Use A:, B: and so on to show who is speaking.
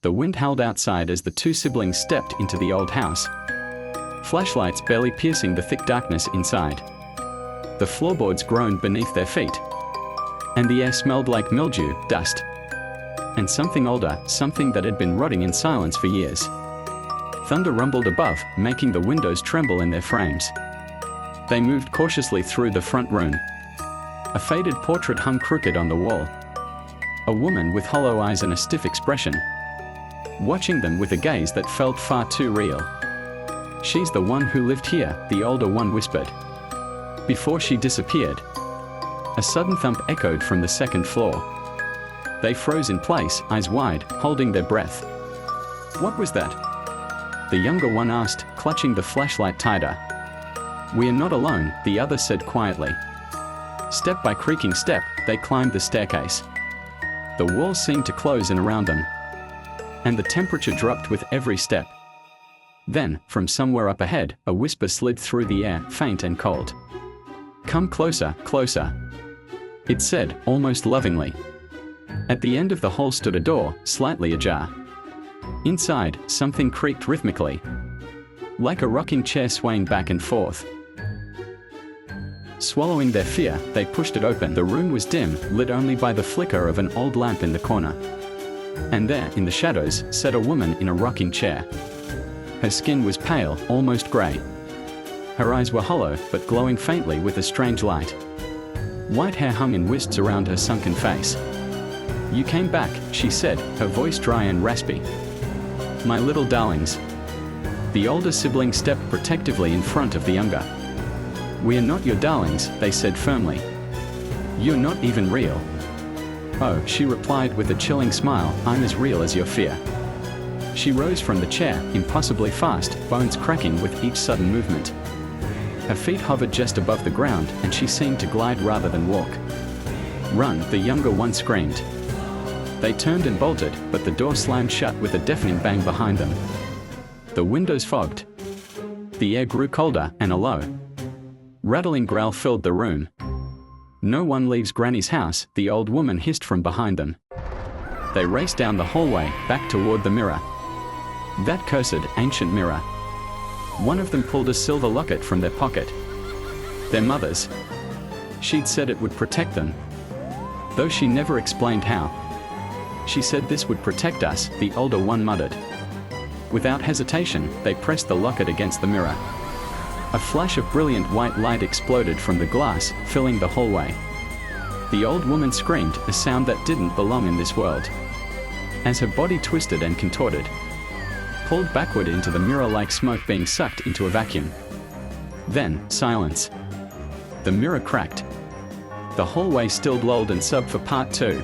A: The wind howled outside as the two siblings stepped into the old house, flashlights barely piercing the thick darkness inside. The floorboards groaned beneath their feet, and the air smelled like mildew, dust, and something older, something that had been rotting in silence for years. Thunder rumbled above, making the windows tremble in their frames. They moved cautiously through the front room. A faded portrait hung crooked on the wall. A woman with hollow eyes and a stiff expression, watching them with a gaze that felt far too real. "She's the one who lived here," the older one whispered. Before she disappeared, a sudden thump echoed from the second floor. They froze in place, eyes wide, holding their breath. "What was that?" the younger one asked, clutching the flashlight tighter. "We are not alone," the other said quietly. Step by creaking step, they climbed the staircase. The walls seemed to close in around them, and the temperature dropped with every step. Then, from somewhere up ahead, a whisper slid through the air, faint and cold. "Come closer, closer," it said, almost lovingly. At the end of the hall stood a door, slightly ajar. Inside, something creaked rhythmically, like a rocking chair swaying back and forth. Swallowing their fear, they pushed it open. The room was dim, lit only by the flicker of an old lamp in the corner. And there, in the shadows, sat a woman in a rocking chair. Her skin was pale, almost grey. Her eyes were hollow, but glowing faintly with a strange light. White hair hung in wisps around her sunken face. "You came back," she said, her voice dry and raspy. "My little darlings." The older sibling stepped protectively in front of the younger. "We are not your darlings," they said firmly. "You're not even real." "Oh," she replied with a chilling smile, "I'm as real as your fear." She rose from the chair, impossibly fast, bones cracking with each sudden movement. Her feet hovered just above the ground, and she seemed to glide rather than walk. "Run," the younger one screamed. They turned and bolted, but the door slammed shut with a deafening bang behind them. The windows fogged. The air grew colder, and a low, rattling growl filled the room. "No one leaves Granny's house," the old woman hissed from behind them. They raced down the hallway, back toward the mirror. That cursed, ancient mirror. One of them pulled a silver locket from their pocket. Their mother's. She'd said it would protect them, though she never explained how. "She said this would protect us," the older one muttered. Without hesitation, they pressed the locket against the mirror. A flash of brilliant white light exploded from the glass, filling the hallway. The old woman screamed, a sound that didn't belong in this world, as her body twisted and contorted, pulled backward into the mirror like smoke being sucked into a vacuum. Then, silence. The mirror cracked. The hallway still lulled and subbed for part 2.